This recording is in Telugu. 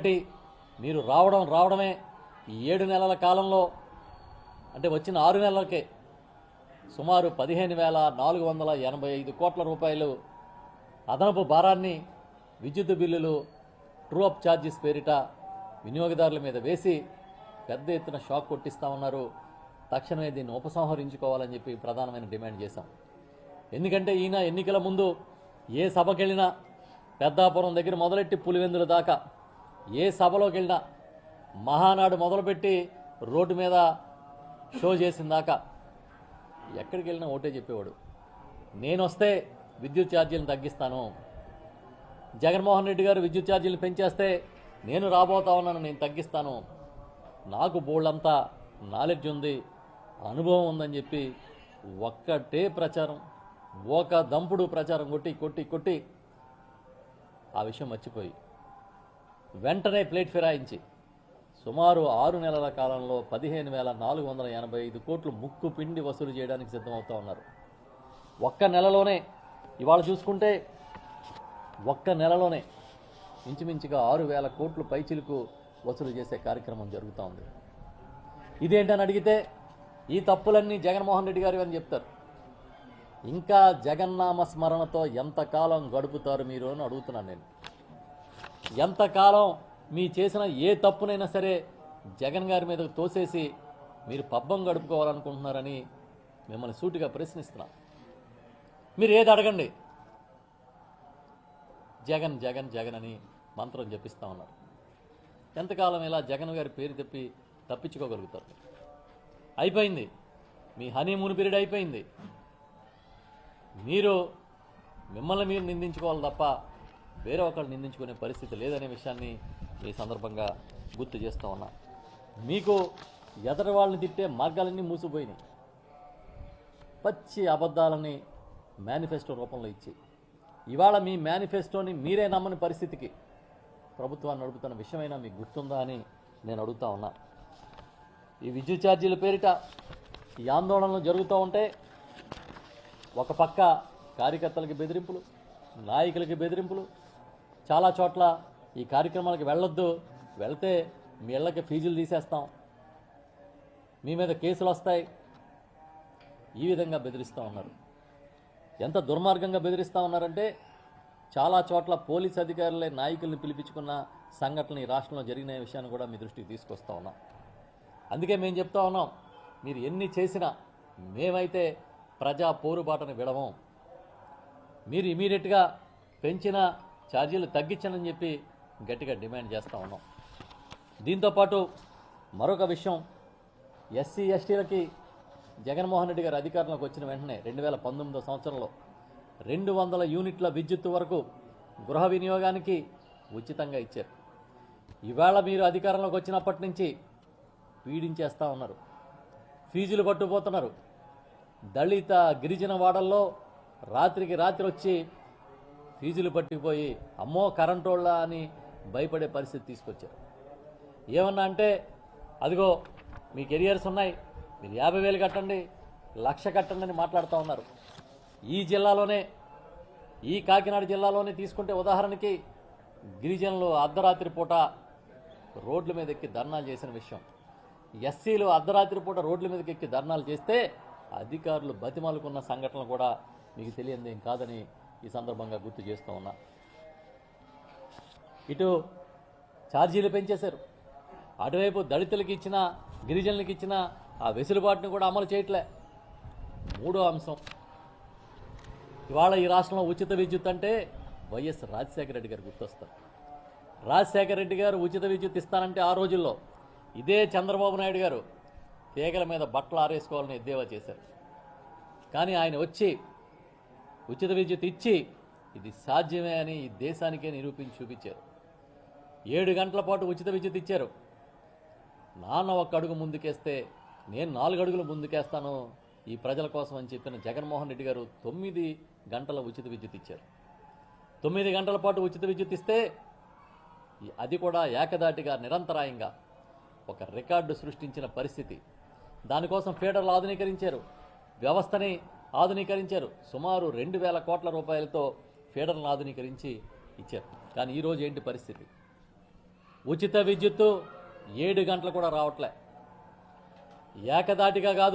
ఒకటి మీరు రావడమే ఈ 7 నెలల కాలంలో అంటే వచ్చిన 6 నెలలకే సుమారు 15,485 కోట్ల రూపాయలు అదనపు భారాన్ని విద్యుత్ బిల్లులు ట్రూ అప్ ఛార్జెస్ పేరిట వినియోగదారుల మీద వేసి పెద్ద ఎత్తున షాక్ కొట్టిస్తా ఉన్నారు. తక్షణమే దీన్ని ఉపసంహరించుకోవాలని చెప్పి ప్రధానమైన డిమాండ్ చేశాం. ఎందుకంటే ఈయన ఎన్నికల ముందు ఏ సభకి వెళ్ళినా పెద్దాపురం దగ్గర మొదలెట్టి పులివెందుల దాకా ఏ సభలోకి వెళ్ళినా మహానాడు మొదలుపెట్టి రోడ్డు మీద షో చేసిన దాకా ఎక్కడికి వెళ్ళినా ఓటే చెప్పేవాడు. నేను వస్తే విద్యుత్ ఛార్జీలను తగ్గిస్తాను, జగన్మోహన్ రెడ్డి గారు విద్యుత్ ఛార్జీలు పెంచేస్తే నేను రాబోతా ఉన్నాను, నేను తగ్గిస్తాను, నాకు బోల్డంతా నాలెడ్జ్ ఉంది, అనుభవం ఉందని చెప్పి ఒక్కటే ప్రచారం, ఒక దంపుడు ప్రచారం కొట్టి ఆ విషయం మర్చిపోయి వెంటనే ప్లేట్ ఫిరాయించి సుమారు 6 నెలల కాలంలో 15,485 కోట్లు ముక్కు పిండి వసూలు చేయడానికి సిద్ధమవుతా ఉన్నారు. ఒక్క నెలలోనే ఇవాళ చూసుకుంటే ఒక్క నెలలోనే ఇంచుమించుగా 6,000 కోట్లు పైచిలుకు వసూలు చేసే కార్యక్రమం జరుగుతూ ఉంది. ఇదేంటని అడిగితే ఈ తప్పులన్నీ జగన్మోహన్ రెడ్డి గారు అని చెప్తారు. ఇంకా జగన్నామ స్మరణతో ఎంతకాలం గడుపుతారు మీరు అని అడుగుతున్నాను నేను. ఎంతకాలం మీ చేసిన ఏ తప్పునైనా సరే జగన్ గారి మీద తోసేసి మీరు పబ్బం గడుపుకోవాలనుకుంటున్నారని మిమ్మల్ని సూటిగా ప్రశ్నిస్తున్నా. మీరు ఏది అడగండి, జగన్ జగన్ జగన్ అని మంత్రం జపిస్తూ ఉన్నారు. ఎంతకాలం ఇలా జగన్ గారి పేరు తప్పించుకోగలుగుతారు? అయిపోయింది, మీ హనీమూన్ పీరియడ్ అయిపోయింది. మిమ్మల్ని మీరు నిందించుకోవాలి తప్ప వేరే ఒకళ్ళు నిందించుకునే పరిస్థితి లేదనే విషయాన్ని ఈ సందర్భంగా గుర్తు చేస్తూ ఉన్నా. మీకు ఎదటి వాళ్ళని తిట్టే మార్గాలన్నీ మూసిపోయినాయి. పచ్చి అబద్ధాలని మేనిఫెస్టో రూపంలో ఇచ్చి ఇవాళ మీ మేనిఫెస్టోని మీరే నమ్మని పరిస్థితికి ప్రభుత్వాన్ని నడుపుతున్న విషయమైనా మీకు గుర్తుందా అని నేను అడుగుతా ఉన్నా. ఈ విద్యుత్ ఛార్జీల పేరిట ఈ ఆందోళనలు జరుగుతూ ఉంటే ఒక పక్క కార్యకర్తలకి బెదిరింపులు, నాయకులకి బెదిరింపులు, చాలా చోట్ల ఈ కార్యక్రమాలకు వెళ్ళొద్దు, వెళ్తే మీ ఇళ్ళకి ఫీజులు తీసేస్తాం, మీ మీద కేసులు వస్తాయి, ఈ విధంగా బెదిరిస్తూ ఉన్నారు. ఎంత దుర్మార్గంగా బెదిరిస్తూ ఉన్నారంటే చాలా చోట్ల పోలీస్ అధికారులే నాయకుల్ని పిలిపించుకున్న సంఘటనలు ఈ రాష్ట్రంలో జరిగిన విషయాన్ని కూడా మీ దృష్టికి తీసుకొస్తా ఉన్నాం. అందుకే మేము చెప్తా ఉన్నాం, మీరు ఎన్ని చేసినా మేమైతే ప్రజా పోరుబాటను విడవం. మీరు ఇమీడియట్గా పెంచిన ఛార్జీలు తగ్గించనని చెప్పి గట్టిగా డిమాండ్ చేస్తూ ఉన్నాం. దీంతోపాటు మరొక విషయం, ఎస్సీ ఎస్టీలకి జగన్మోహన్ రెడ్డి గారు అధికారంలోకి వచ్చిన వెంటనే 2019 సంవత్సరంలో 200 యూనిట్ల విద్యుత్ వరకు గృహ వినియోగానికి ఉచితంగా ఇచ్చారు. ఇవాళ మీరు అధికారంలోకి వచ్చినప్పటి నుంచి పీడించేస్తూ ఉన్నారు, ఫీజులు పట్టుకుపోతున్నారు. దళిత గిరిజన వాడల్లో రాత్రికి రాత్రి వచ్చి ఫీజులు పట్టుకుపోయి అమ్మో కరెంటోళ్ళ అని భయపడే పరిస్థితి తీసుకొచ్చారు. ఏమన్నా అంటే అదిగో మీ కెరియర్స్ ఉన్నాయి, మీరు 50,000 కట్టండి, 1,00,000 కట్టండి అని మాట్లాడుతూ ఉన్నారు. ఈ జిల్లాలోనే, ఈ కాకినాడ జిల్లాలోనే తీసుకుంటే ఉదాహరణకి గిరిజనులు అర్ధరాత్రి పూట రోడ్ల మీద ఎక్కి ధర్నాలు చేసిన విషయం, ఎస్సీలు అర్ధరాత్రి పూట రోడ్ల మీదకి ఎక్కి ధర్నాలు చేస్తే అధికారులు బతిమాలుకున్న సంఘటనలు కూడా మీకు తెలియదేం కాదని ఈ సందర్భంగా గుర్తు చేస్తూ ఉన్నా. ఇటు ఛార్జీలు పెంచేశారు, అటువైపు దళితులకి ఇచ్చిన గిరిజనులకి ఇచ్చిన ఆ వెసులుబాటుని కూడా అమలు చేయట్లే. మూడో అంశం, ఇవాళ ఈ రాష్ట్రంలో ఉచిత విద్యుత్ అంటే వైఎస్ రాజశేఖర రెడ్డి గారు గుర్తొస్తారు. రాజశేఖర రెడ్డి గారు ఉచిత విద్యుత్ ఇస్తానంటే ఆ రోజుల్లో ఇదే చంద్రబాబు నాయుడు గారు తీగల మీద బట్టలు ఆరేసుకోవాలని ఎద్దేవా చేశారు. కానీ ఆయన వచ్చి ఉచిత విద్యుత్ ఇచ్చి ఇది సాధ్యమే అని ఈ దేశానికే నిరూపించి చూపించారు. 7 గంటల పాటు ఉచిత విద్యుత్ ఇచ్చారు. నాన్న ఒక్క అడుగు ముందుకేస్తే నేను 4 అడుగులు ముందుకేస్తాను ఈ ప్రజల కోసం అని చెప్పిన జగన్మోహన్ రెడ్డి గారు 9 గంటల ఉచిత విద్యుత్ ఇచ్చారు. 9 గంటల పాటు ఉచిత విద్యుత్ ఇస్తే అది కూడా ఏకదాటిగా నిరంతరాయంగా ఒక రికార్డు సృష్టించిన పరిస్థితి. దానికోసం ఫీడర్లు ఆధునీకరించారు, వ్యవస్థని ఆధునీకరించారు. సుమారు 2,000 కోట్ల రూపాయలతో ఫీడర్లను ఆధునీకరించి ఇచ్చారు. కానీ ఈరోజు ఏంటి పరిస్థితి? ఉచిత విద్యుత్తు 7 గంటలు కూడా రావట్లే. ఏకదాటిగా కాదు,